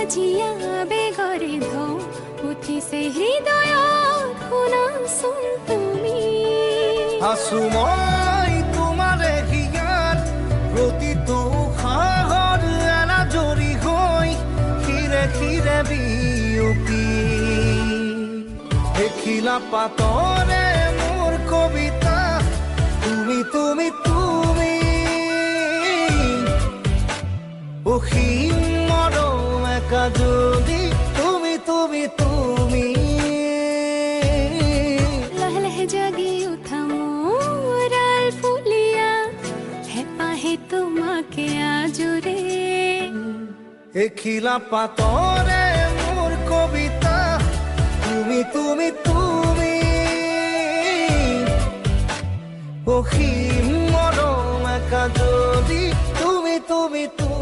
বাজিয়া বেগরে ধৌ উঠিছে হৃদয় শুনাচোন তুমি আছো মই তোমাৰে হিয়াৰ প্ৰতিটো উশাহৰ এনাজৰি হৈ শিৰে শিৰে বিয়পি এখিলা পাতৰে মোৰ কবিতা তুমি তুমি তুমি অসীম মৰম একা যদি তুমি তুমি তুমি লাহে লাহে জাগি উঠা মোৰ আল ফুলিয়া হেঁপাহে তোমাকে আজোৰে এখিলা পাতৰে মোৰ কবিতা তুমি তুমি তুমি অসীম মৰম একা যদি তুমি তুমি তুমি